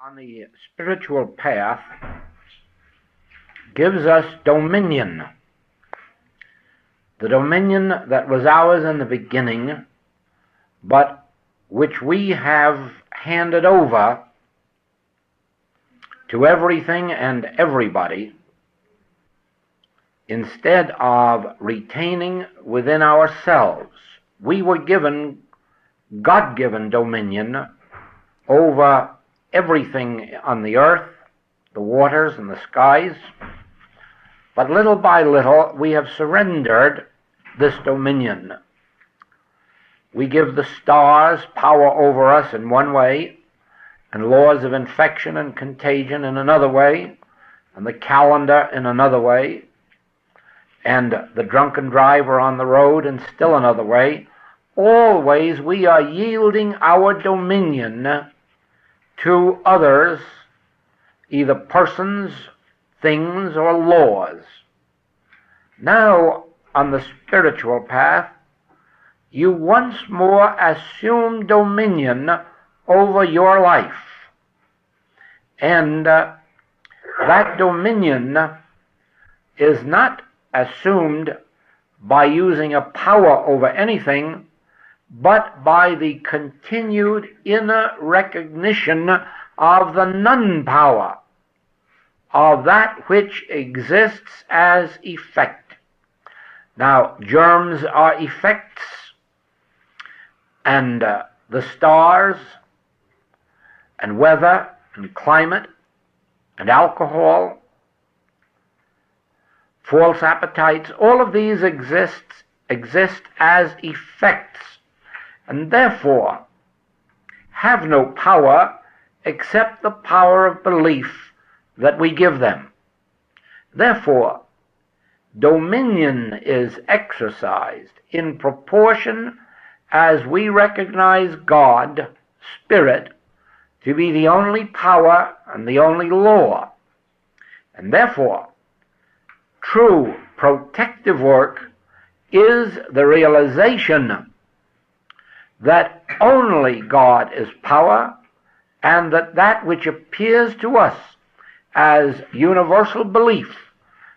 on the spiritual path gives us dominion. The dominion that was ours in the beginning, but which we have handed over to everything and everybody, instead of retaining within ourselves. We were given God-given dominion over everything on the earth, the waters and the skies, but little by little we have surrendered this dominion. We give the stars power over us in one way, and laws of infection and contagion in another way, and the calendar in another way, and the drunken driver on the road in still another way. Always we are yielding our dominion to others, either persons, things, or laws. Now, on the spiritual path, you once more assume dominion over your life. And that dominion is not assumed by using a power over anything, but by the continued inner recognition of the non-power of that which exists as effect. Now, germs are effects, and the stars, and weather, and climate, and alcohol, false appetites, all of these exist as effects, and therefore have no power except the power of belief that we give them. Therefore, dominion is exercised in proportion as we recognize God, Spirit, to be the only power and the only law. And therefore, true protective work is the realization that only God is power, and that which appears to us as universal belief,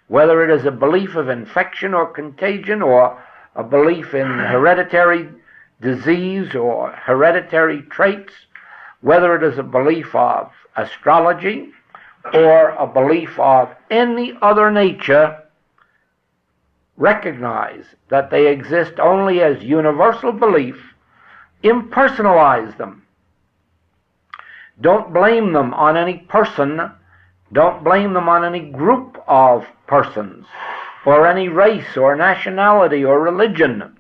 whether it is a belief of infection or contagion, or a belief in hereditary disease or hereditary traits, whether it is a belief of astrology or a belief of any other nature, recognize that they exist only as universal belief. Impersonalize them. Don't blame them on any person. Don't blame them on any group of persons, or any race or nationality or religion.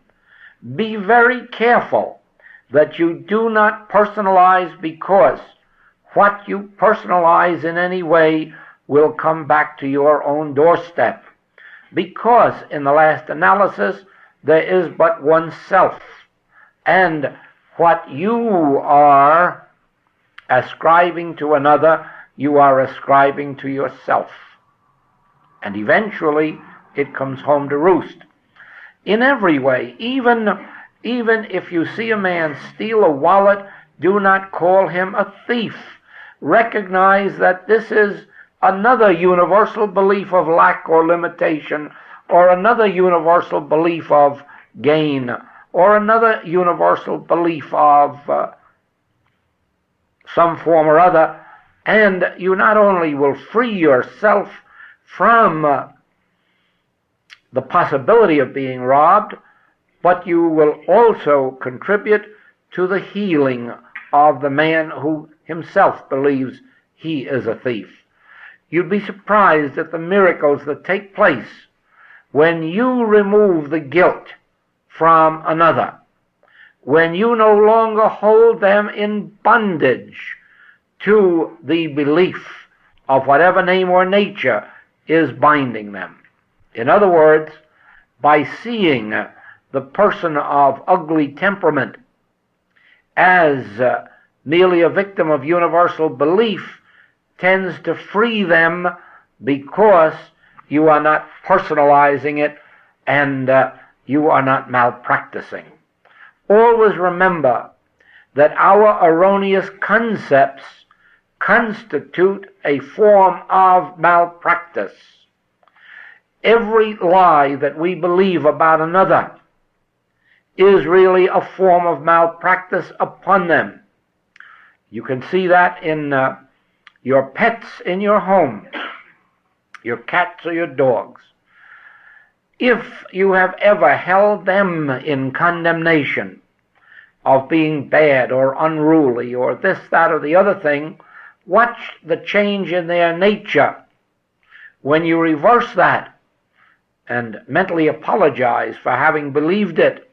Be very careful that you do not personalize, because what you personalize in any way will come back to your own doorstep. Because in the last analysis, there is but one self, and what you are ascribing to another, you are ascribing to yourself. And eventually, it comes home to roost. In every way, even if you see a man steal a wallet, do not call him a thief. Recognize that this is another universal belief of lack or limitation, or another universal belief of gain, or another universal belief of some form or other, and you not only will free yourself from the possibility of being robbed, but you will also contribute to the healing of the man who himself believes he is a thief. You'd be surprised at the miracles that take place when you remove the guilt from another, when you no longer hold them in bondage to the belief of whatever name or nature is binding them. In other words, by seeing the person of ugly temperament as merely a victim of universal belief tends to free them, because you are not personalizing it and you are not malpracticing. Always remember that our erroneous concepts constitute a form of malpractice. Every lie that we believe about another is really a form of malpractice upon them. You can see that in your pets in your home, your cats or your dogs. If you have ever held them in condemnation of being bad or unruly or this, that, or the other thing, watch the change in their nature when you reverse that and mentally apologize for having believed it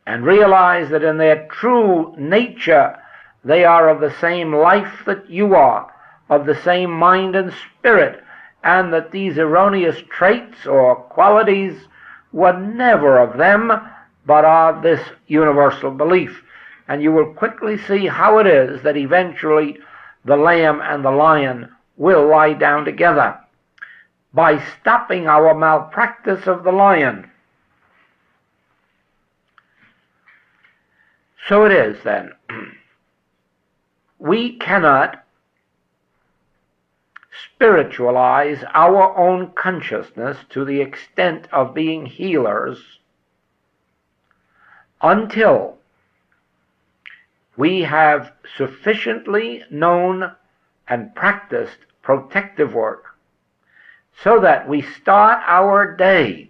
and realize that in their true nature they are of the same life that you are, of the same mind and spirit, and that these erroneous traits or qualities were never of them, but of this universal belief. And you will quickly see how it is that eventually the lamb and the lion will lie down together, by stopping our malpractice of the lion. So it is then. We cannot spiritualize our own consciousness to the extent of being healers until we have sufficiently known and practiced protective work so that we start our day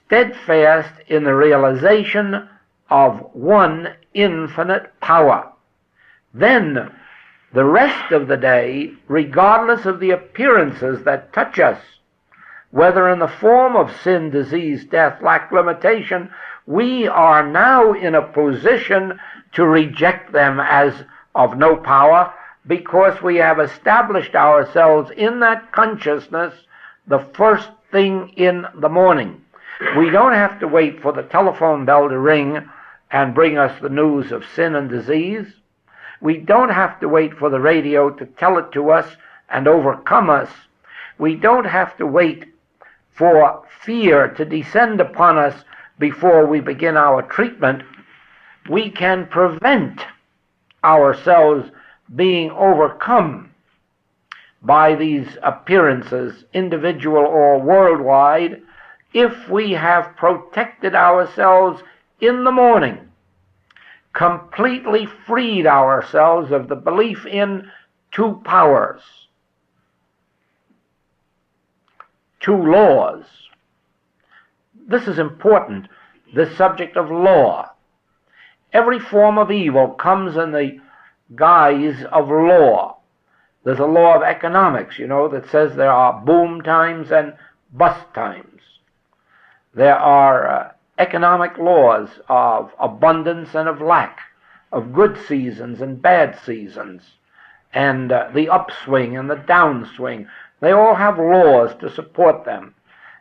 steadfast in the realization of one infinite power. Then the rest of the day, regardless of the appearances that touch us, whether in the form of sin, disease, death, lack, limitation, we are now in a position to reject them as of no power, because we have established ourselves in that consciousness the first thing in the morning. We don't have to wait for the telephone bell to ring and bring us the news of sin and disease. We don't have to wait for the radio to tell it to us and overcome us. We don't have to wait for fear to descend upon us before we begin our treatment. We can prevent ourselves being overcome by these appearances, individual or worldwide, if we have protected ourselves in the morning, completely freed ourselves of the belief in two powers, two laws. This is important, this subject of law. Every form of evil comes in the guise of law. There's a law of economics, that says there are boom times and bust times. There are economic laws of abundance and of lack, of good seasons and bad seasons, and the upswing and the downswing. They all have laws to support them.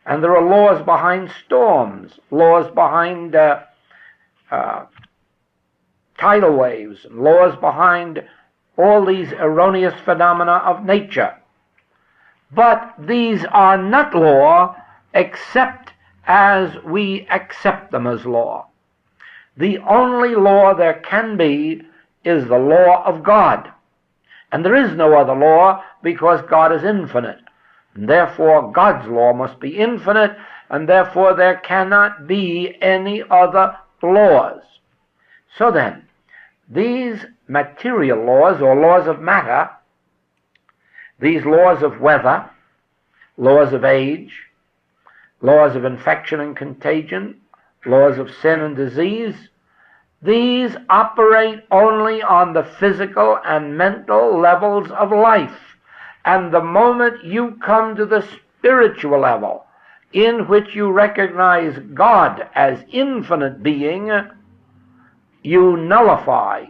And there are laws behind storms, laws behind tidal waves, and laws behind all these erroneous phenomena of nature. But these are not law except as we accept them as law. The only law there can be is the law of God. And there is no other law, because God is infinite. And therefore God's law must be infinite, and therefore there cannot be any other laws. So then, these material laws, or laws of matter, these laws of weather, laws of age, laws of infection and contagion, laws of sin and disease, these operate only on the physical and mental levels of life. And the moment you come to the spiritual level, in which you recognize God as infinite being, you nullify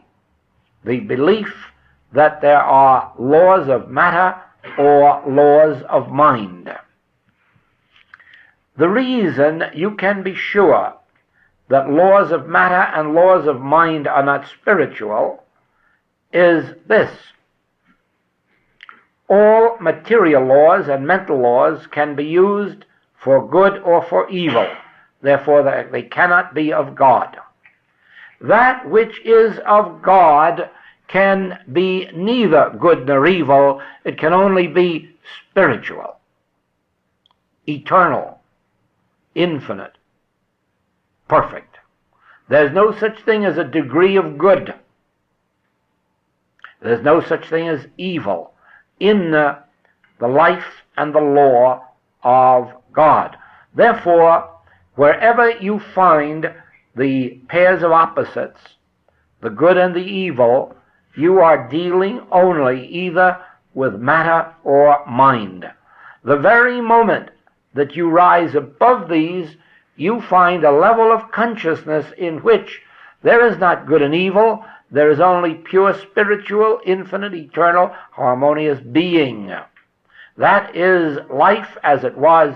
the belief that there are laws of matter or laws of mind. The reason you can be sure that laws of matter and laws of mind are not spiritual is this: all material laws and mental laws can be used for good or for evil. Therefore, they cannot be of God. That which is of God can be neither good nor evil. It can only be spiritual, eternal, infinite, perfect. There's no such thing as a degree of good. There's no such thing as evil in the life and the law of God. Therefore, wherever you find the pairs of opposites, the good and the evil, you are dealing only either with matter or mind. The very moment that you rise above these, you find a level of consciousness in which there is not good and evil, there is only pure spiritual, infinite, eternal, harmonious being. That is life as it was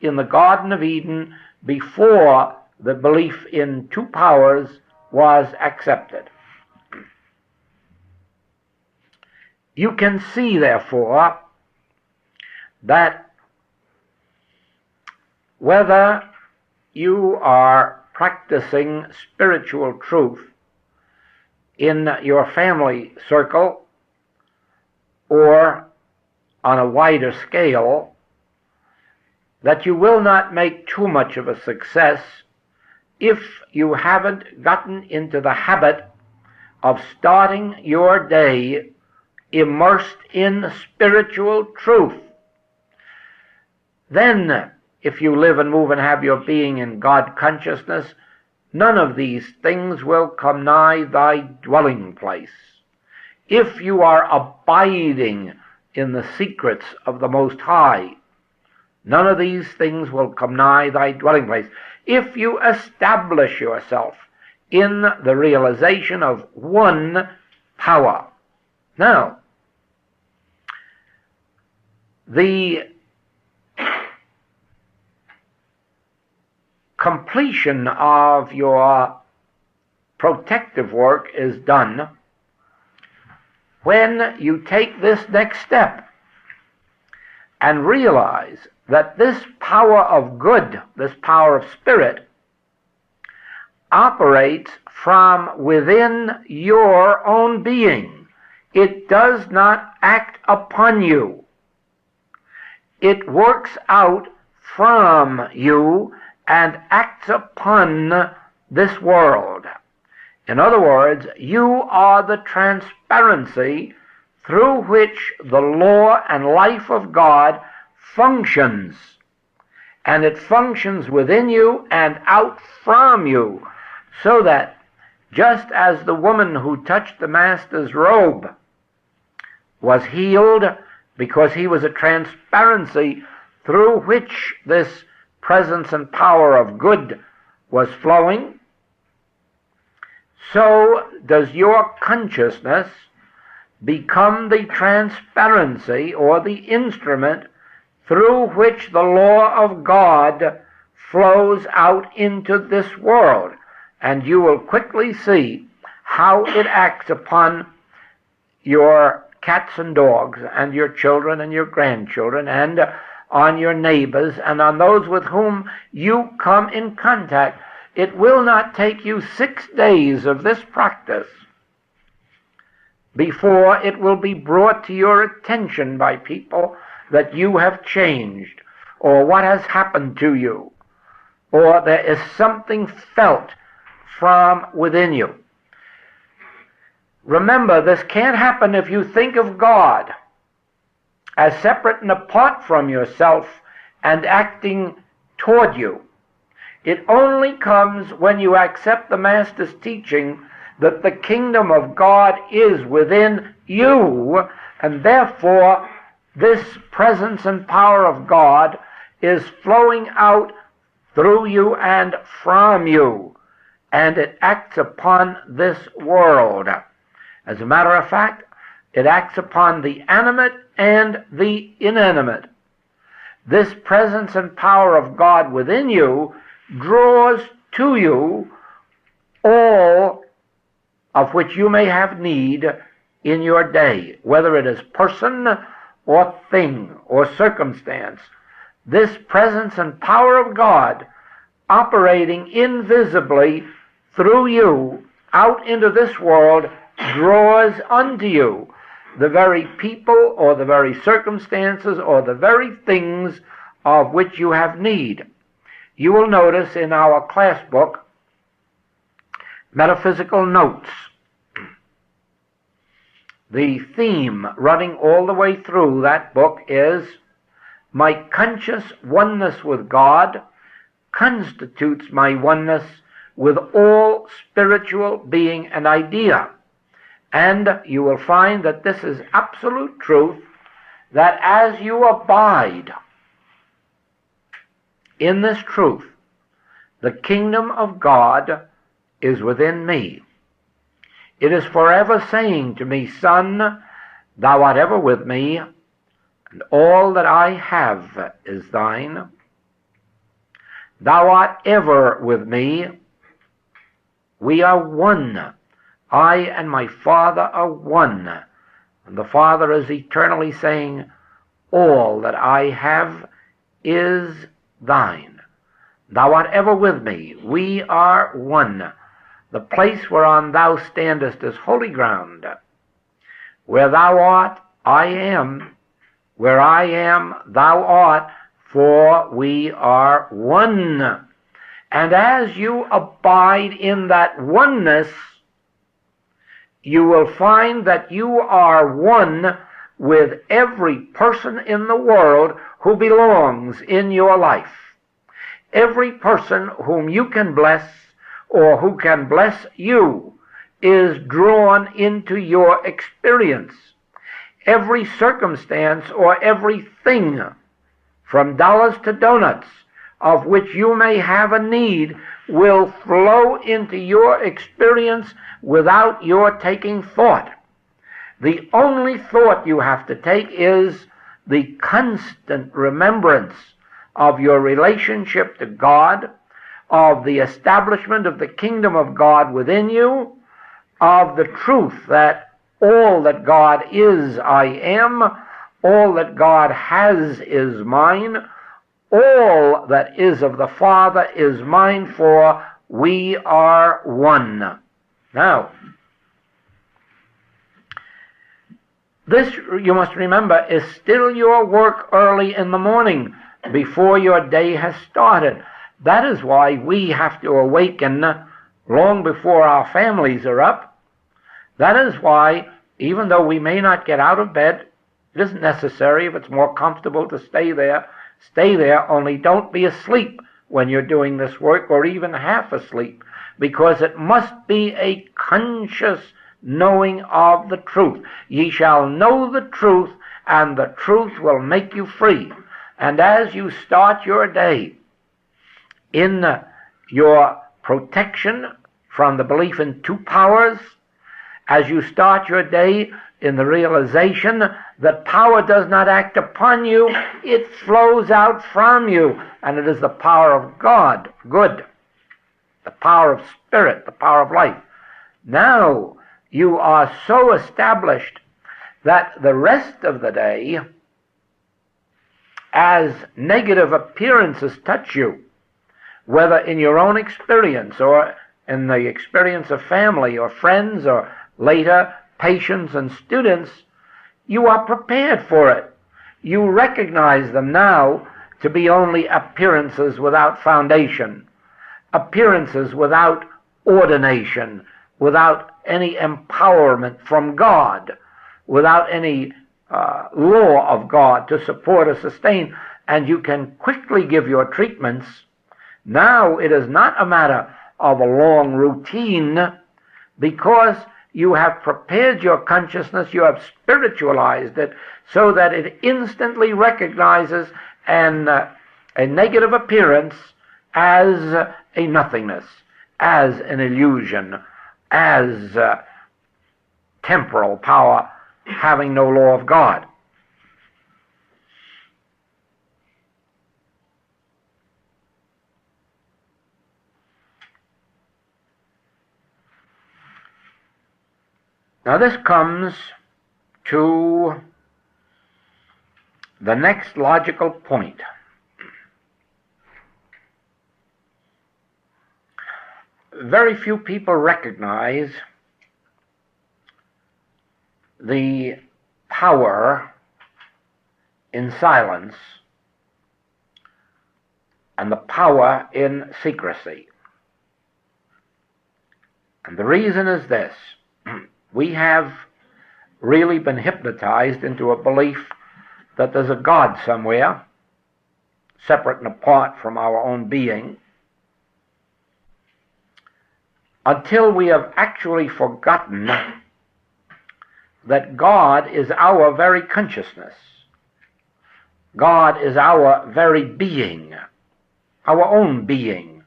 in the Garden of Eden before the belief in two powers was accepted. You can see, therefore, that whether you are practicing spiritual truth in your family circle or on a wider scale, that you will not make too much of a success if you haven't gotten into the habit of starting your day immersed in spiritual truth. Then, if you live and move and have your being in God consciousness, none of these things will come nigh thy dwelling place. If you are abiding in the secrets of the Most High, none of these things will come nigh thy dwelling place. If you establish yourself in the realization of one power. Now, the completion of your protective work is done when you take this next step and realize that this power of good, this power of spirit, operates from within your own being. It does not act upon you. It works out from you and acts upon this world. In other words, you are the transparency through which the law and life of God functions. And it functions within you and out from you, so that just as the woman who touched the Master's robe was healed because he was a transparency through which this presence and power of good was flowing, so does your consciousness become the transparency or the instrument through which the law of God flows out into this world. And you will quickly see how it acts upon your cats and dogs and your children and your grandchildren and on your neighbors and on those with whom you come in contact. It will not take you 6 days of this practice before it will be brought to your attention by people that you have changed, or what has happened to you, or there is something felt from within you. Remember, this can't happen if you think of God as separate and apart from yourself and acting toward you. It only comes when you accept the Master's teaching that the kingdom of God is within you, and therefore this presence and power of God is flowing out through you and from you, and it acts upon this world. As a matter of fact, it acts upon the animate and the inanimate. This presence and power of God within you draws to you all of which you may have need in your day, whether it is person or thing or circumstance. This presence and power of God operating invisibly through you out into this world draws unto you the very people or the very circumstances or the very things of which you have need. You will notice in our class book, Metaphysical Notes, the theme running all the way through that book is, my conscious oneness with God constitutes my oneness with all spiritual being and idea. And you will find that this is absolute truth, that as you abide in this truth, the kingdom of God is within me. It is forever saying to me, Son, thou art ever with me, and all that I have is thine. Thou art ever with me. We are one. I and my Father are one. And the Father is eternally saying, all that I have is thine. Thou art ever with me. We are one. The place whereon thou standest is holy ground. Where thou art, I am. Where I am, thou art, for we are one. And as you abide in that oneness, you will find that you are one with every person in the world who belongs in your life. Every person whom you can bless or who can bless you is drawn into your experience. Every circumstance or everything, from dollars to donuts, of which you may have a need, will flow into your experience without your taking thought. The only thought you have to take is the constant remembrance of your relationship to God, of the establishment of the kingdom of God within you, of the truth that all that God is, I am, all that God has is mine, all that is of the Father is mine, for we are one. Now, this, you must remember, is still your work early in the morning, before your day has started. That is why we have to awaken long before our families are up. That is why, even though we may not get out of bed, it isn't necessary. If it's more comfortable to stay there, only don't be asleep when you're doing this work, or even half asleep, because it must be a conscious knowing of the truth. Ye shall know the truth, and the truth will make you free. And as you start your day in your protection from the belief in two powers, as you start your day in the realization that power does not act upon you, it flows out from you, and it is the power of God, good, the power of spirit, the power of life. Now you are so established that the rest of the day, as negative appearances touch you, whether in your own experience or in the experience of family or friends or later patients and students, you are prepared for it. You recognize them now to be only appearances without foundation, appearances without ordination, without any empowerment from God, without any law of God to support or sustain, and you can quickly give your treatments. Now it is not a matter of a long routine, because you have prepared your consciousness, you have spiritualized it, so that it instantly recognizes a negative appearance as a nothingness, as an illusion, as temporal power having no law of God. Now this comes to the next logical point. Very few people recognize the power in silence and the power in secrecy. And the reason is this: we have really been hypnotized into a belief that there's a God somewhere, separate and apart from our own being, until we have actually forgotten that God is our very consciousness. God is our very being, our own being,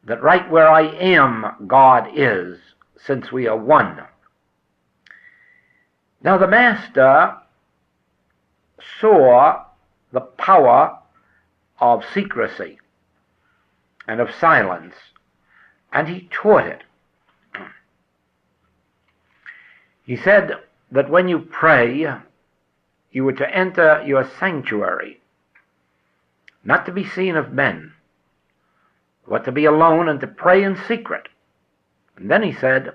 that right where I am, God is, since we are one. Now the Master saw the power of secrecy and of silence, and he taught it. He said that when you pray, you were to enter your sanctuary, not to be seen of men, but to be alone and to pray in secret. And then he said,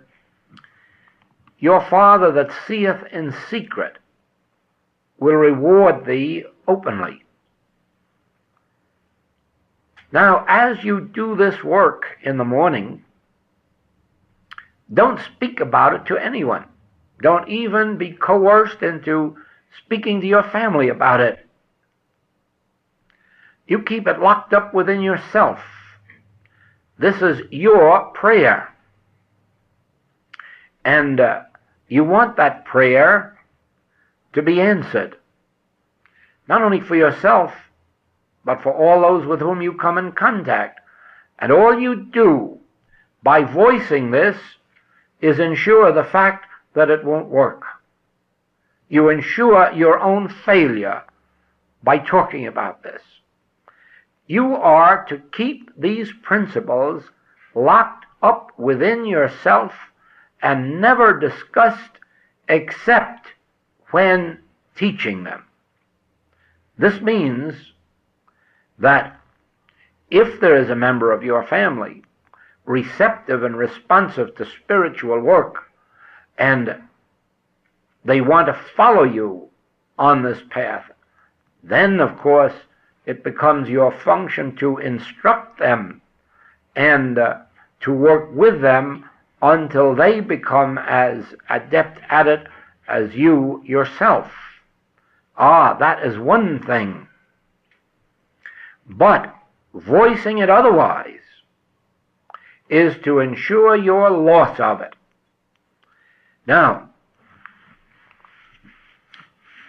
your Father that seeth in secret will reward thee openly. Now, as you do this work in the morning, don't speak about it to anyone. Don't even be coerced into speaking to your family about it. You keep it locked up within yourself. This is your prayer. And you want that prayer to be answered, not only for yourself, but for all those with whom you come in contact. And all you do by voicing this is ensure the fact that it won't work. You ensure your own failure by talking about this. You are to keep these principles locked up within yourself and never discussed except when teaching them. This means that if there is a member of your family receptive and responsive to spiritual work, and they want to follow you on this path, then of course it becomes your function to instruct them and to work with them until they become as adept at it as you yourself. That is one thing. But voicing it otherwise is to ensure your loss of it. Now,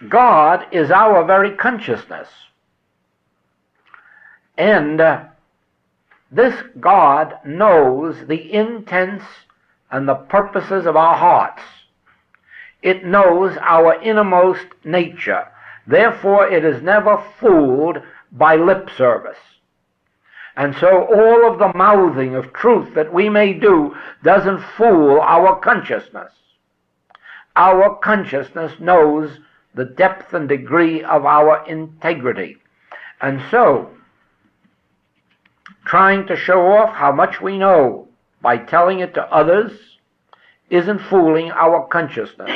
God is our very consciousness. And this God knows the intents and the purposes of our hearts. It knows our innermost nature. Therefore, it is never fooled by lip service. And so all of the mouthing of truth that we may do doesn't fool our consciousness. Our consciousness knows the depth and degree of our integrity. And so, trying to show off how much we know by telling it to others isn't fooling our consciousness.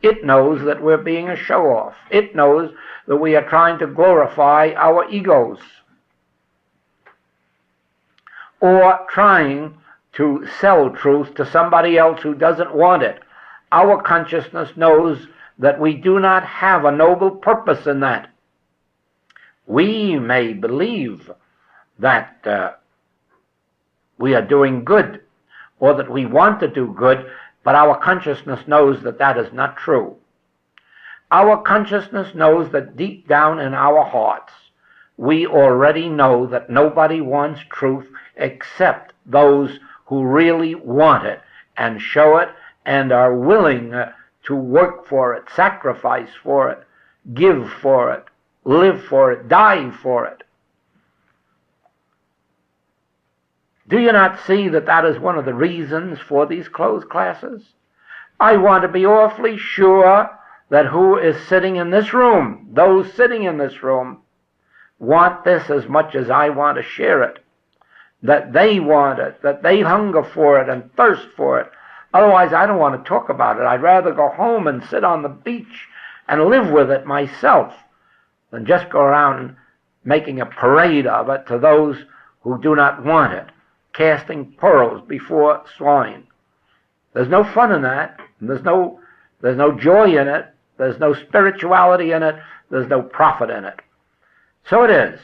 It knows that we're being a show-off. It knows that we are trying to glorify our egos, or trying to sell truth to somebody else who doesn't want it. Our consciousness knows that we do not have a noble purpose in that. We may believe that we are doing good, or that we want to do good, but our consciousness knows that that is not true. Our consciousness knows that deep down in our hearts, we already know that nobody wants truth except those who really want it and show it and are willing to work for it, sacrifice for it, give for it, live for it, die for it. Do you not see that that is one of the reasons for these closed classes? I want to be awfully sure that who is sitting in this room, those sitting in this room, want this as much as I want to share it. That they want it, that they hunger for it and thirst for it, Otherwise, I don't want to talk about it. I'd rather go home and sit on the beach and live with it myself than just go around making a parade of it to those who do not want it, casting pearls before swine. There's no fun in that. There's no joy in it. There's no spirituality in it. There's no profit in it. So it is.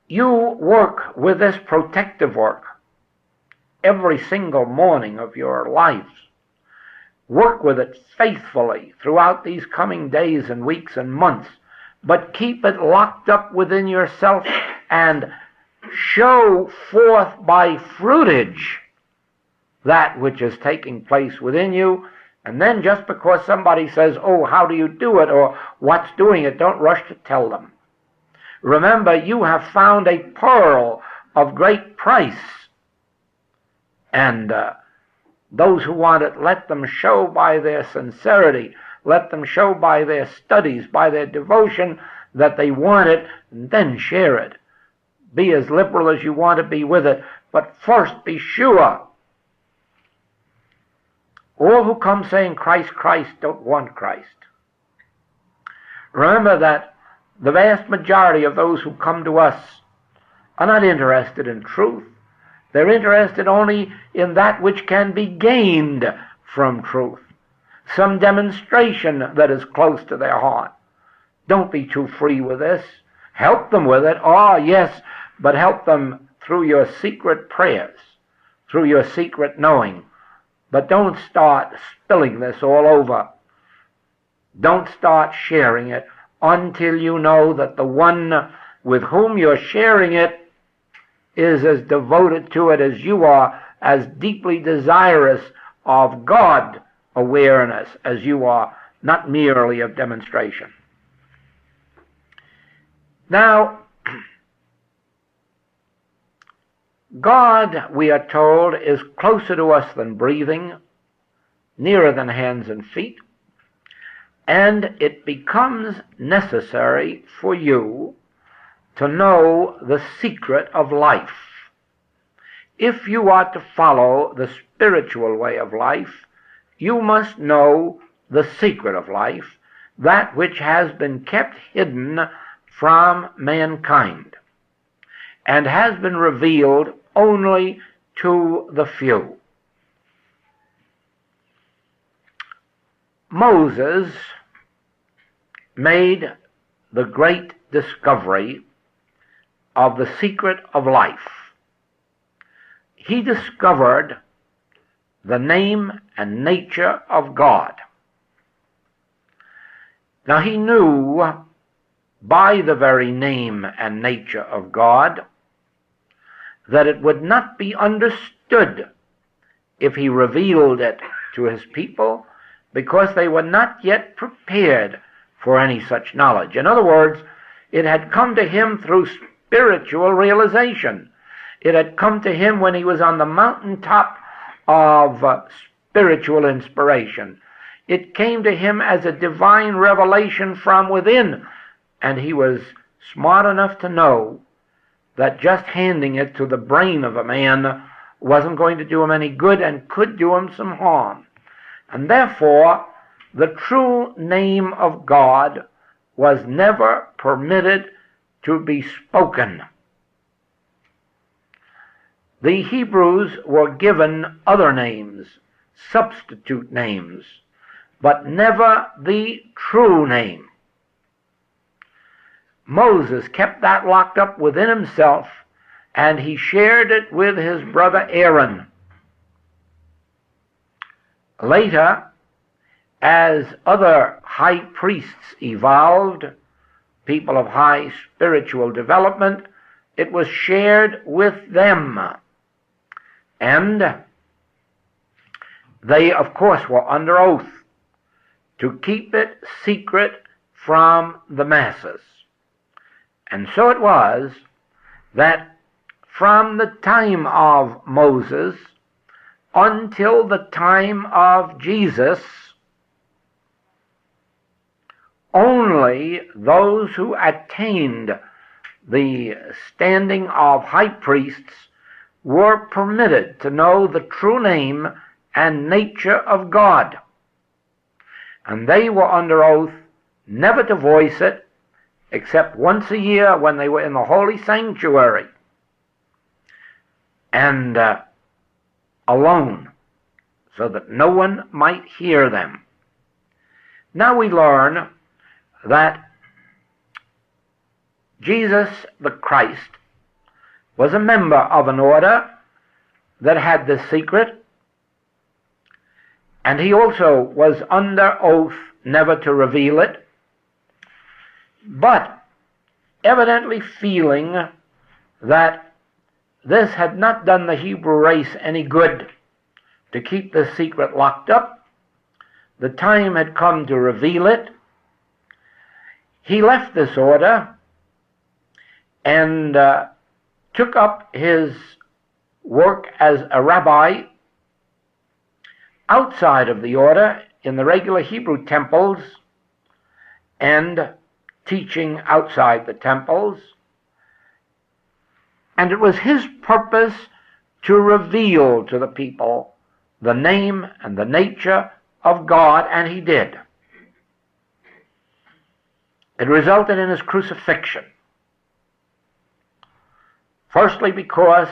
You work with this protective work every single morning of your lives. Work with it faithfully throughout these coming days and weeks and months, but keep it locked up within yourself and show forth by fruitage that which is taking place within you. And then just because somebody says, oh, how do you do it, or what's doing it, don't rush to tell them. Remember, you have found a pearl of great price. And those who want it, let them show by their sincerity, let them show by their studies, by their devotion, that they want it, and then share it. Be as liberal as you want to be with it, but first be sure. All who come saying Christ, Christ, don't want Christ. Remember that the vast majority of those who come to us are not interested in truth. They're interested only in that which can be gained from truth, some demonstration that is close to their heart. Don't be too free with this. Help them with it. Oh, yes, but help them through your secret prayers, through your secret knowing. But don't start spilling this all over. Don't start sharing it until you know that the one with whom you're sharing it is as devoted to it as you are, as deeply desirous of God awareness as you are, not merely of demonstration. Now, God, we are told, is closer to us than breathing, nearer than hands and feet, and it becomes necessary for you to know the secret of life. If you are to follow the spiritual way of life, you must know the secret of life, that which has been kept hidden from mankind and has been revealed only to the few. Moses made the great discovery of the secret of life. He discovered the name and nature of God. Now he knew by the very name and nature of God that it would not be understood if he revealed it to his people, because they were not yet prepared for any such knowledge. In other words, it had come to him through spiritual realization. It had come to him when he was on the mountaintop of spiritual inspiration. It came to him as a divine revelation from within, and he was smart enough to know that just handing it to the brain of a man wasn't going to do him any good and could do him some harm. And therefore, the true name of God was never permitted to be spoken. The Hebrews were given other names, substitute names, but never the true name. Moses kept that locked up within himself, and he shared it with his brother Aaron. Later, as other high priests evolved, people of high spiritual development, it was shared with them. And they, of course, were under oath to keep it secret from the masses. And so it was that from the time of Moses until the time of Jesus, only those who attained the standing of high priests were permitted to know the true name and nature of God. And they were under oath never to voice it except once a year when they were in the holy sanctuary and alone, so that no one might hear them. Now we learn that Jesus the Christ was a member of an order that had this secret, and he also was under oath never to reveal it, but evidently feeling that this had not done the Hebrew race any good to keep this secret locked up, the time had come to reveal it. He left this order and took up his work as a rabbi outside of the order in the regular Hebrew temples and teaching outside the temples. And it was his purpose to reveal to the people the name and the nature of God, and he did. It resulted in his crucifixion. Firstly, because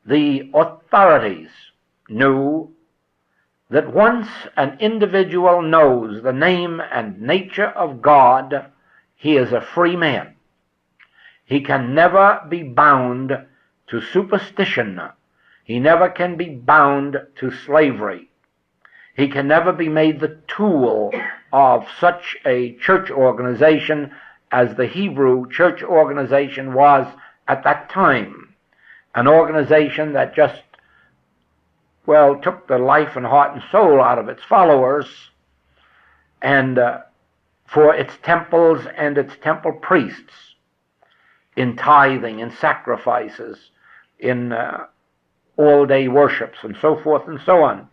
the authorities knew that once an individual knows the name and nature of God, he is a free man. He can never be bound to superstition. He never can be bound to slavery. He can never be made the tool of such a church organization as the Hebrew church organization was at that time. An organization that just, well, took the life and heart and soul out of its followers, and for its temples and its temple priests, in tithing, in sacrifices, in all-day worships, and so forth and so on.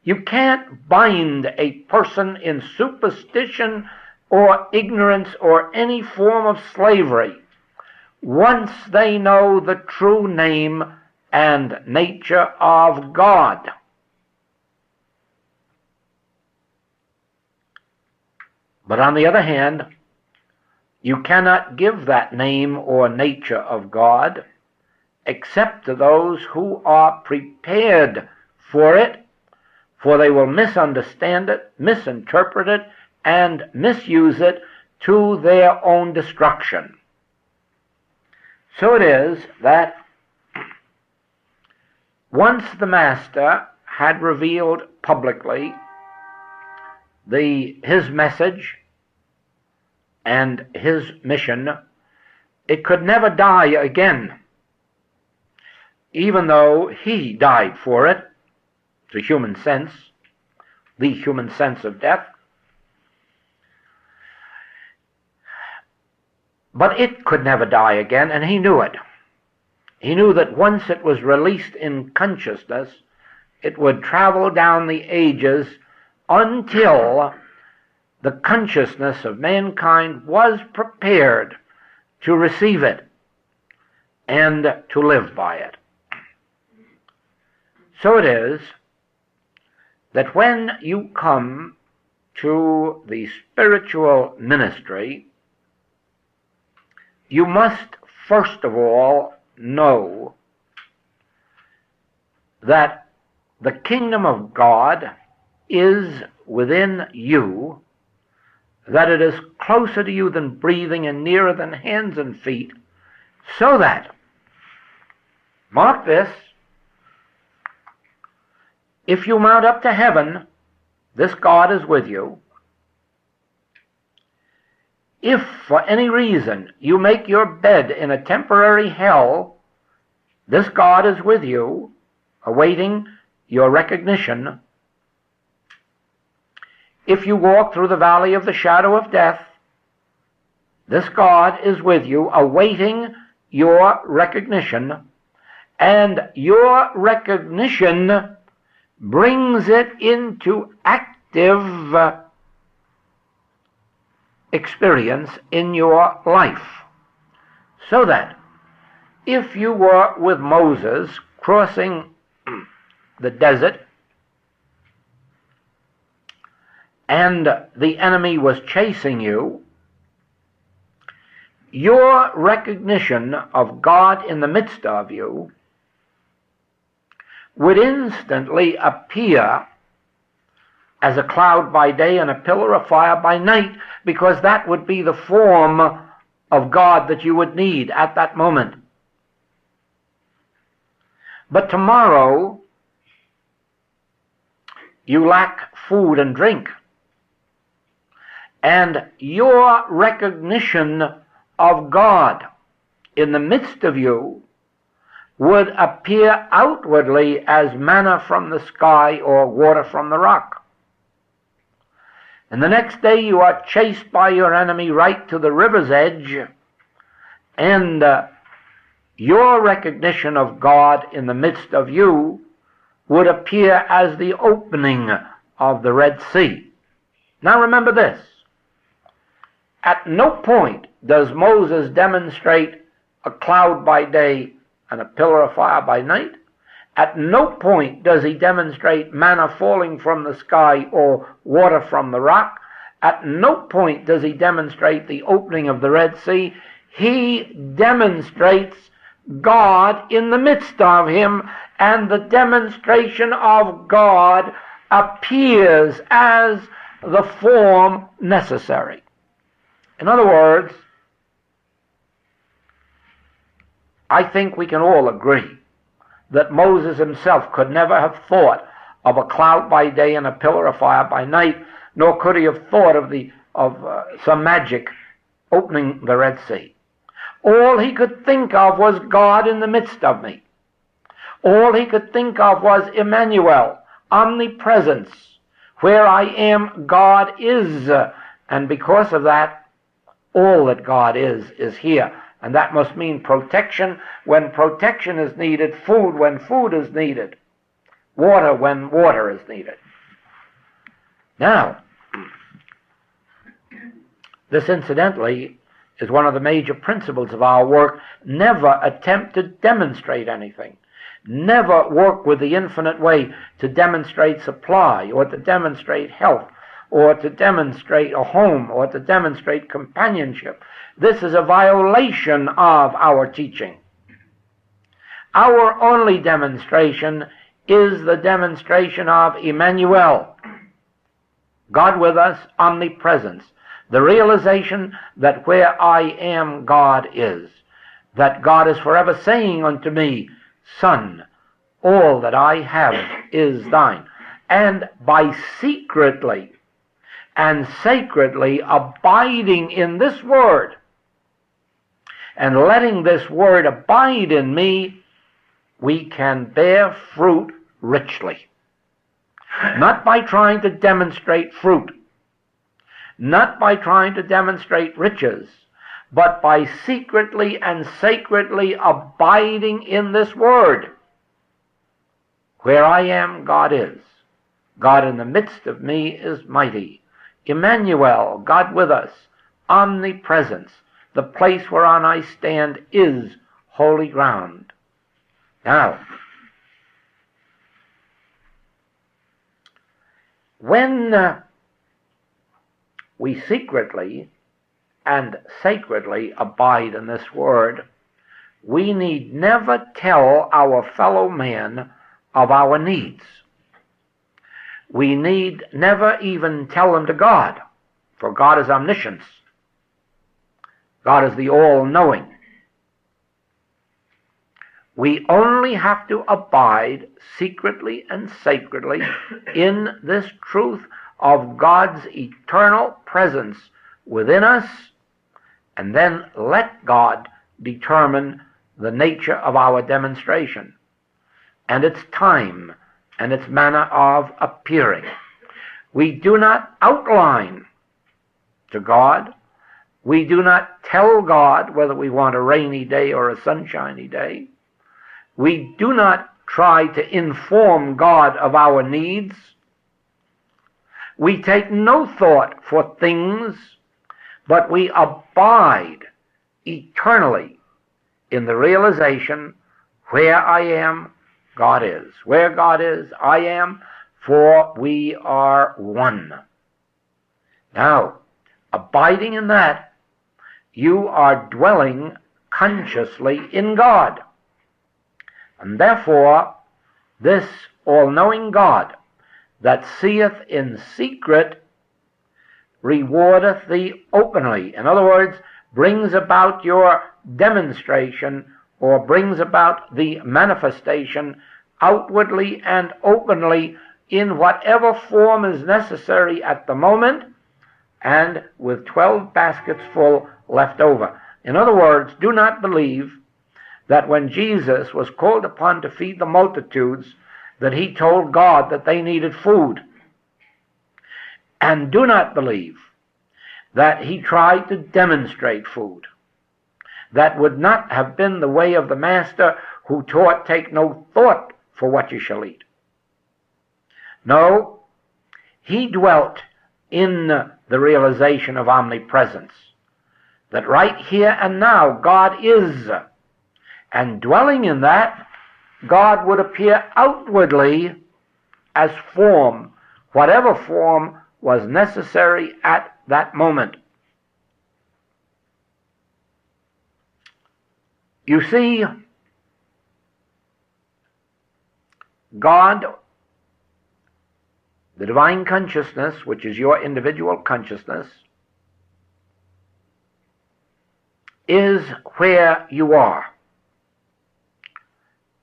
You can't bind a person in superstition or ignorance or any form of slavery once they know the true name and nature of God. But on the other hand, you cannot give that name or nature of God except to those who are prepared for it, for they will misunderstand it, misinterpret it, and misuse it to their own destruction. So it is that once the Master had revealed publicly his message and his mission, it could never die again, even though he died for it, the human sense of death. But it could never die again, and he knew it. He knew that once it was released in consciousness, it would travel down the ages until the consciousness of mankind was prepared to receive it and to live by it. So it is that when you come to the spiritual ministry, you must first of all know that the kingdom of God is within you, that it is closer to you than breathing and nearer than hands and feet, so that, mark this, if you mount up to heaven, this God is with you. If for any reason you make your bed in a temporary hell, this God is with you, awaiting your recognition. If you walk through the valley of the shadow of death, this God is with you, awaiting your recognition, and your recognition brings it into active experience in your life. So that if you were with Moses crossing the desert and the enemy was chasing you, your recognition of God in the midst of you would instantly appear as a cloud by day and a pillar of fire by night, because that would be the form of God that you would need at that moment. But tomorrow, you lack food and drink, and your recognition of God in the midst of you would appear outwardly as manna from the sky or water from the rock. And the next day you are chased by your enemy right to the river's edge, and your recognition of God in the midst of you would appear as the opening of the Red Sea. Now remember this. At no point does Moses demonstrate a cloud by day and a pillar of fire by night. At no point does he demonstrate manna falling from the sky or water from the rock. At no point does he demonstrate the opening of the Red Sea. He demonstrates God in the midst of him, and the demonstration of God appears as the form necessary. In other words, I think we can all agree that Moses himself could never have thought of a cloud by day and a pillar of fire by night, nor could he have thought of some magic opening the Red Sea. All he could think of was God in the midst of me. All he could think of was Emmanuel, omnipresence. Where I am, God is. And because of that, all that God is here. And that must mean protection when protection is needed, food when food is needed, water when water is needed. Now, this incidentally is one of the major principles of our work. Never attempt to demonstrate anything. Never work with the infinite way to demonstrate supply or to demonstrate health or to demonstrate a home or to demonstrate companionship. This is a violation of our teaching. Our only demonstration is the demonstration of Emmanuel, God with us, omnipresence, the realization that where I am, God is, that God is forever saying unto me, Son, all that I have is thine. And by secretly and sacredly abiding in this word and letting this word abide in me, we can bear fruit richly. Not by trying to demonstrate fruit, not by trying to demonstrate riches, but by secretly and sacredly abiding in this word. Where I am, God is. God in the midst of me is mighty. Emmanuel, God with us, omnipresence. The place whereon I stand is holy ground. Now, when we secretly and sacredly abide in this word, we need never tell our fellow man of our needs. We need never even tell them to God, for God is omniscience. God is the all-knowing. We only have to abide secretly and sacredly in this truth of God's eternal presence within us, and then let God determine the nature of our demonstration and its time and its manner of appearing. We do not outline to God. We do not tell God whether we want a rainy day or a sunshiny day. We do not try to inform God of our needs. We take no thought for things, but we abide eternally in the realization, where I am, God is. Where God is, I am, for we are one. Now, abiding in that, you are dwelling consciously in God. And therefore, this all-knowing God that seeth in secret rewardeth thee openly. In other words, brings about your demonstration, or brings about the manifestation outwardly and openly in whatever form is necessary at the moment, and with 12 baskets full left over. In other words, do not believe that when Jesus was called upon to feed the multitudes, that he told God that they needed food. And do not believe that he tried to demonstrate food. That would not have been the way of the Master, who taught, take no thought for what you shall eat. No, he dwelt in the realization of omnipresence, that right here and now God is, and dwelling in that, God would appear outwardly as form, whatever form was necessary at that moment. You see, God, the divine consciousness, which is your individual consciousness, is where you are.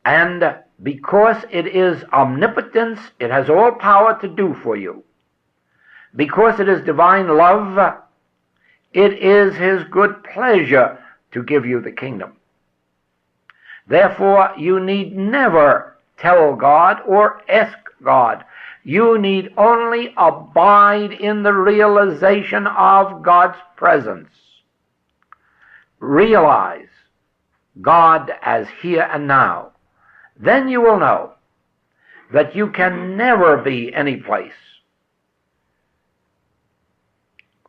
And because it is omnipotence, it has all power to do for you. Because it is divine love, it is his good pleasure to give you the kingdom. Therefore, you need never tell God or ask God. You need only abide in the realization of God's presence. Realize God as here and now. Then you will know that you can never be any place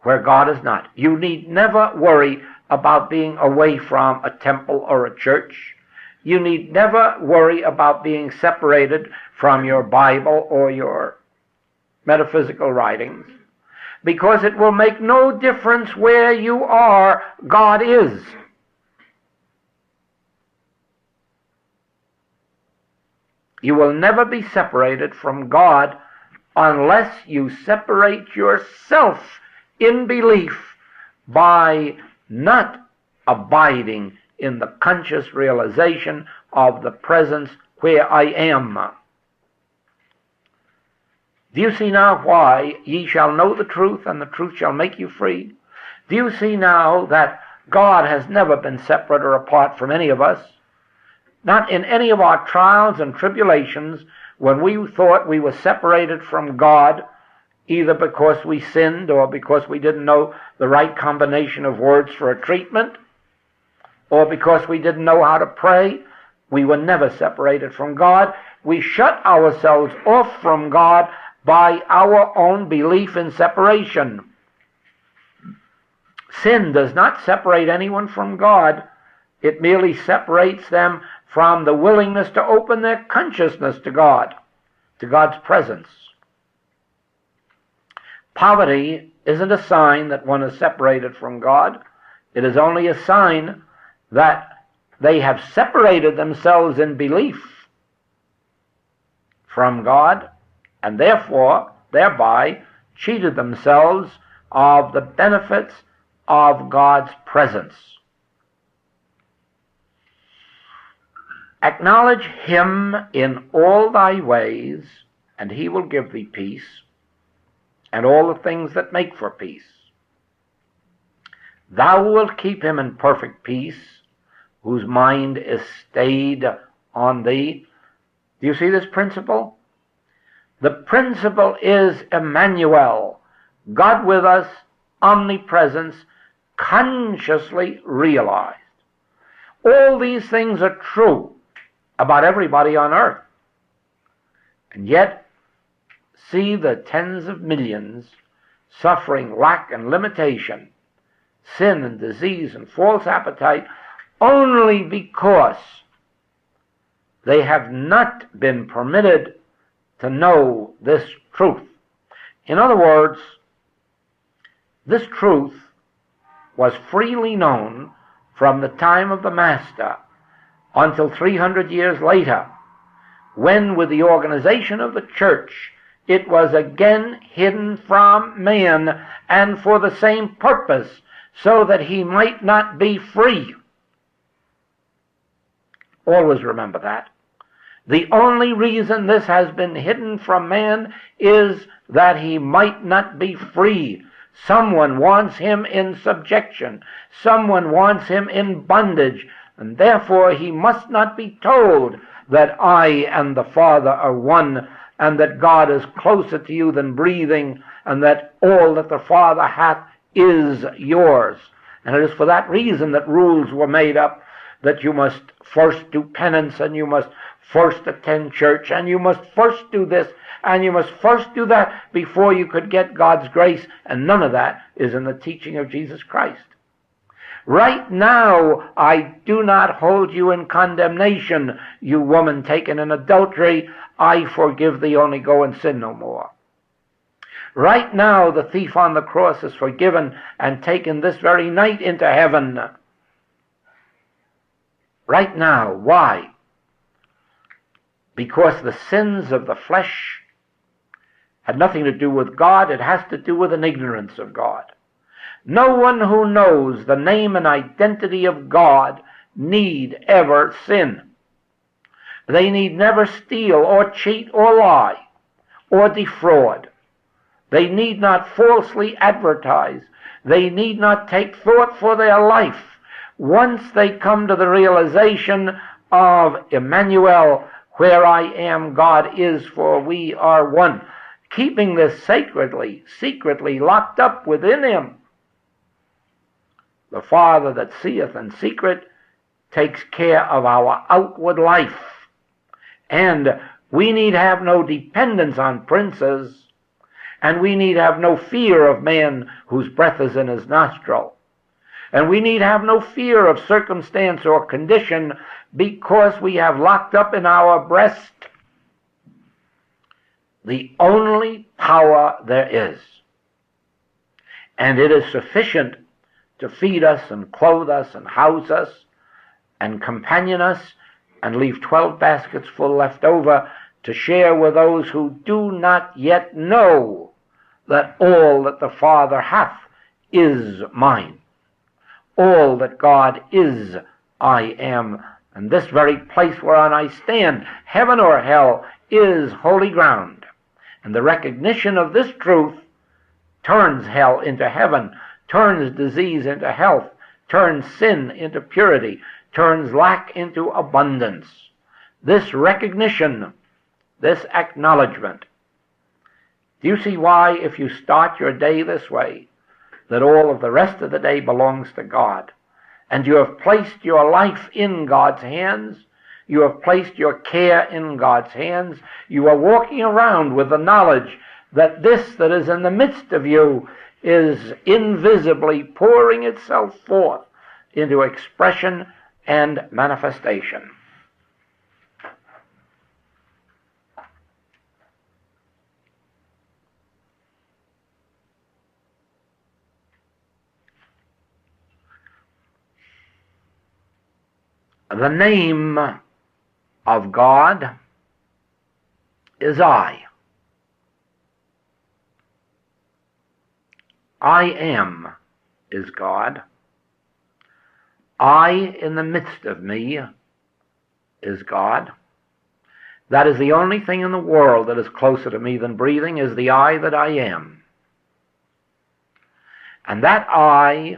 where God is not. You need never worry about being away from a temple or a church. You need never worry about being separated from your Bible or your metaphysical writings, because it will make no difference where you are, God is. You will never be separated from God unless you separate yourself in belief by not abiding in the conscious realization of the presence where I am. Do you see now why ye shall know the truth, and the truth shall make you free? Do you see now that God has never been separate or apart from any of us? Not in any of our trials and tribulations, when we thought we were separated from God, either because we sinned or because we didn't know the right combination of words for a treatment, or because we didn't know how to pray. We were never separated from God. We shut ourselves off from God by our own belief in separation. Sin does not separate anyone from God. It merely separates them from the willingness to open their consciousness to God, to God's presence. Poverty isn't a sign that one is separated from God. It is only a sign that they have separated themselves in belief from God, and therefore, thereby, cheated themselves of the benefits of God's presence. Acknowledge him in all thy ways, and he will give thee peace, and all the things that make for peace. Thou wilt keep him in perfect peace, whose mind is stayed on thee. Do you see this principle? The principle is Emmanuel, God with us, omnipresence, consciously realized. All these things are true about everybody on earth. And yet, see the tens of millions suffering lack and limitation, sin and disease and false appetite, only because they have not been permitted to know this truth. In other words, this truth was freely known from the time of the Master until 300 years later, when, with the organization of the church, it was again hidden from man, and for the same purpose, so that he might not be free. Always remember that. The only reason this has been hidden from man is that he might not be free. Someone wants him in subjection. Someone wants him in bondage. And therefore he must not be told that I and the Father are one, and that God is closer to you than breathing, and that all that the Father hath is yours. And it is for that reason that rules were made up, that you must first do penance, and you must first attend church, and you must first do this, and you must first do that before you could get God's grace. And none of that is in the teaching of Jesus Christ. Right now, I do not hold you in condemnation, you woman taken in adultery. I forgive thee, only go and sin no more. Right now, the thief on the cross is forgiven and taken this very night into heaven. Right now. Why? Because the sins of the flesh had nothing to do with God. It has to do with an ignorance of God. No one who knows the name and identity of God need ever sin. They need never steal or cheat or lie or defraud. They need not falsely advertise. They need not take thought for their life. Once they come to the realization of Emmanuel, where I am, God is, for we are one, keeping this secretly locked up within him, the Father that seeth in secret takes care of our outward life. And we need have no dependence on princes, and we need have no fear of man whose breath is in his nostril. And we need have no fear of circumstance or condition, because we have locked up in our breast the only power there is. And it is sufficient to feed us and clothe us and house us and companion us and leave 12 baskets full left over to share with those who do not yet know that all that the Father hath is mine. All that God is, I am. And this very place whereon I stand, heaven or hell, is holy ground. And the recognition of this truth turns hell into heaven, turns disease into health, turns sin into purity, turns lack into abundance. This recognition, this acknowledgement. Do you see why, if you start your day this way, that all of the rest of the day belongs to God, and you have placed your life in God's hands, you have placed your care in God's hands, you are walking around with the knowledge that this that is in the midst of you is invisibly pouring itself forth into expression and manifestation. The name of God is I. I am is God. I in the midst of me is God. That is the only thing in the world that is closer to me than breathing, is the I that I am. And that I,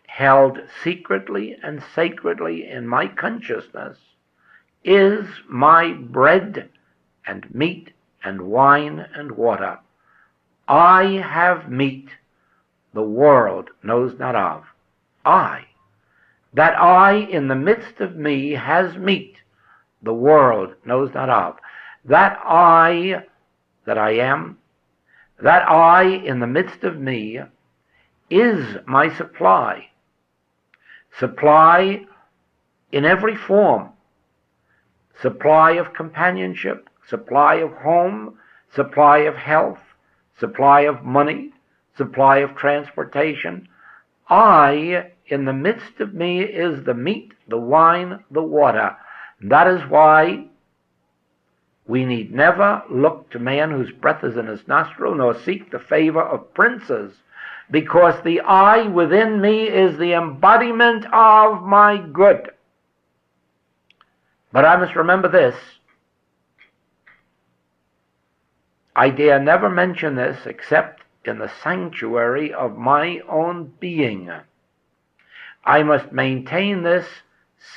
held secretly and sacredly in my consciousness, is my bread and meat and wine and water. I have meat the world knows not of. I. That I in the midst of me has meat the world knows not of. That I that I am, that I in the midst of me is my supply. Supply in every form. Supply of companionship, supply of home, supply of health, supply of money, supply of transportation. I, in the midst of me, is the meat, the wine, the water. That is why we need never look to man whose breath is in his nostril, nor seek the favor of princes, because the I within me is the embodiment of my good. But I must remember this. I dare never mention this except in the sanctuary of my own being. I must maintain this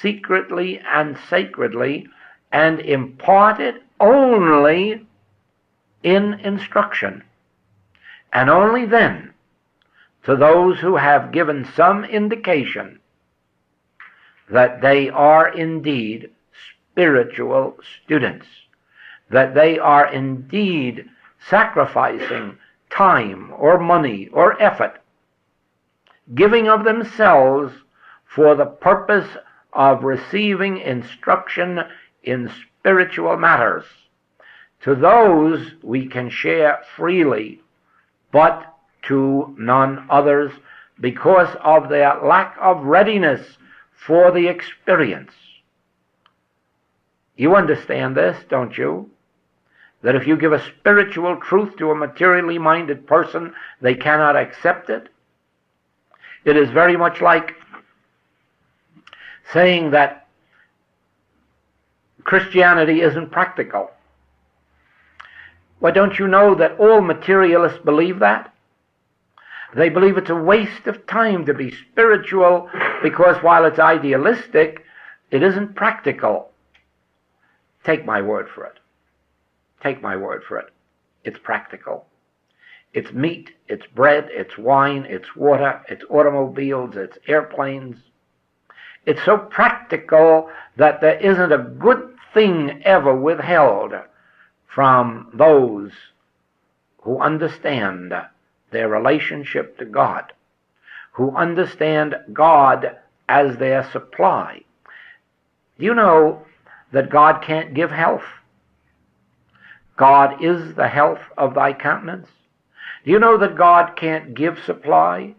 secretly and sacredly and impart it only in instruction, and only then to those who have given some indication that they are indeed spiritual students, that they are indeed sacrificing time or money or effort, giving of themselves for the purpose of receiving instruction in spiritual matters. To those we can share freely, but to none others, because of their lack of readiness for the experience. You understand this, don't you? That if you give a spiritual truth to a materially minded person, they cannot accept it. It is very much like saying that Christianity isn't practical. Why, don't you know that all materialists believe that? They believe it's a waste of time to be spiritual because while it's idealistic, it isn't practical. Take my word for it. Take my word for it. It's practical. It's meat, it's bread, it's wine, it's water, it's automobiles, it's airplanes. It's so practical that there isn't a good thing ever withheld from those who understand their relationship to God, who understand God as their supply. Do you know that God can't give health? God is the health of thy countenance. Do you know that God can't give supply?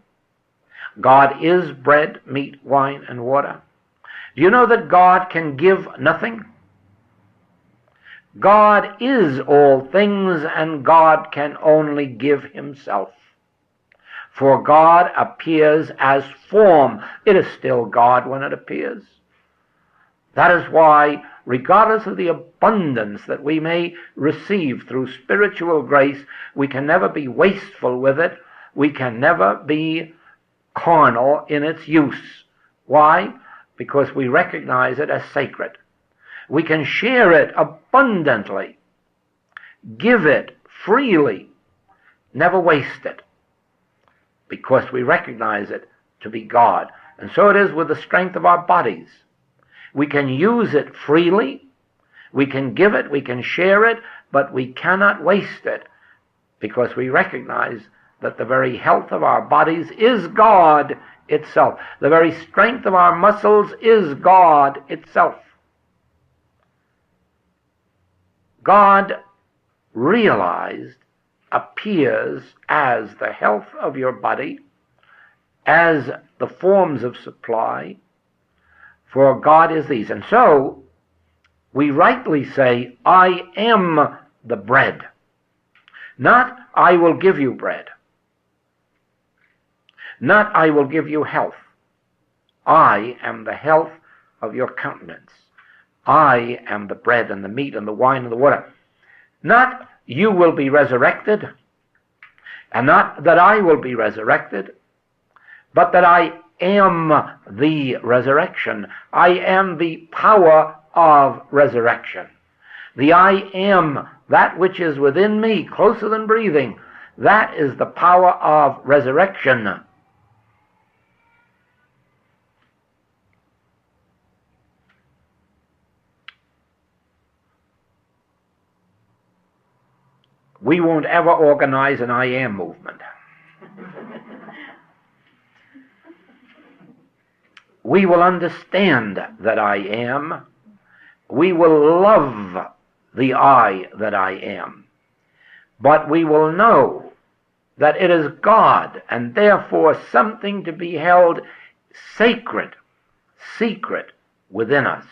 God is bread, meat, wine, and water. Do you know that God can give nothing? God is all things, and God can only give himself. For God appears as form. It is still God when it appears. That is why, regardless of the abundance that we may receive through spiritual grace, we can never be wasteful with it. We can never be carnal in its use. Why? Because we recognize it as sacred. We can share it abundantly, give it freely, never waste it, because we recognize it to be God. And so it is with the strength of our bodies. We can use it freely, we can give it, we can share it, but we cannot waste it, because we recognize that the very health of our bodies is God itself. The very strength of our muscles is God itself. God realized appears as the health of your body, as the forms of supply, for God is these. And so we rightly say, I am the bread. Not, I will give you bread. Not, I will give you health. I am the health of your countenance. I am the bread and the meat and the wine and the water. Not, you will be resurrected, and not that I will be resurrected, but that I am the resurrection. I am the power of resurrection. The I am, that which is within me, closer than breathing, that is the power of resurrection. We won't ever organize an I am movement. we will understand that I am. We will love the I that I am. But we will know that it is God, and therefore something to be held sacred, secret within us,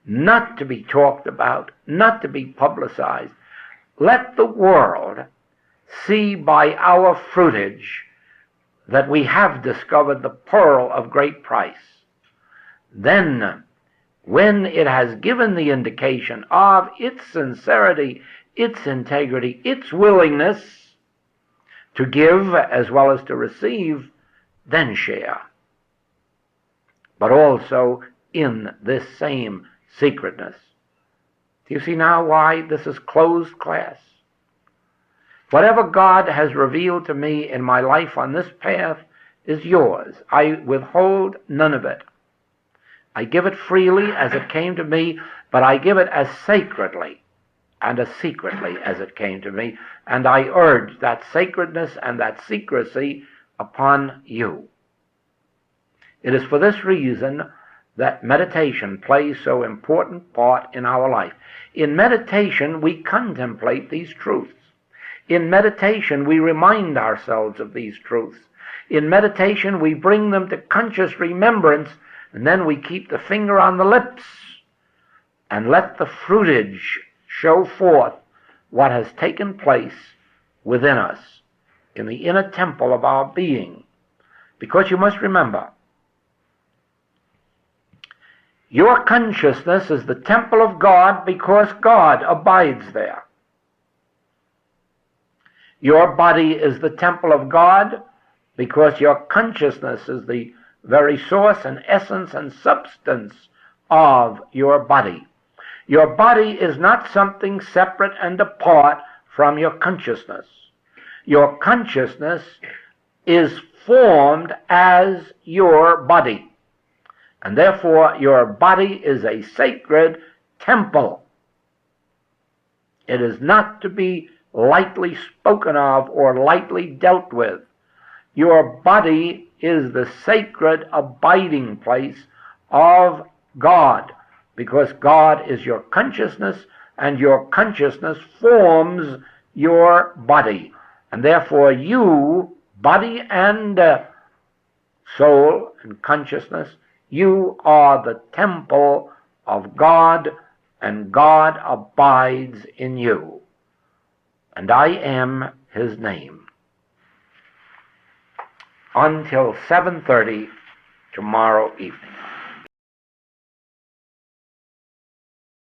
not to be talked about, not to be publicized. Let the world see by our fruitage that we have discovered the pearl of great price. Then, when it has given the indication of its sincerity, its integrity, its willingness to give as well as to receive, then share. But also in this same secretness. Do you see now why this is closed class? Whatever God has revealed to me in my life on this path is yours. I withhold none of it. I give it freely as it came to me, but I give it as sacredly and as secretly as it came to me, and I urge that sacredness and that secrecy upon you. It is for this reason that meditation plays so important part in our life. In meditation, we contemplate these truths. In meditation, we remind ourselves of these truths. In meditation, we bring them to conscious remembrance, and then we keep the finger on the lips and let the fruitage show forth what has taken place within us in the inner temple of our being. Because you must remember, your consciousness is the temple of God because God abides there. Your body is the temple of God because your consciousness is the very source and essence and substance of your body. Your body is not something separate and apart from your consciousness. Your consciousness is formed as your body. And therefore, your body is a sacred temple. It is not to be lightly spoken of or lightly dealt with. Your body is the sacred abiding place of God, because God is your consciousness, and your consciousness forms your body. And therefore you, body and soul and consciousness, you are the temple of God, and God abides in you. And I am his name. Until 7:30 tomorrow evening.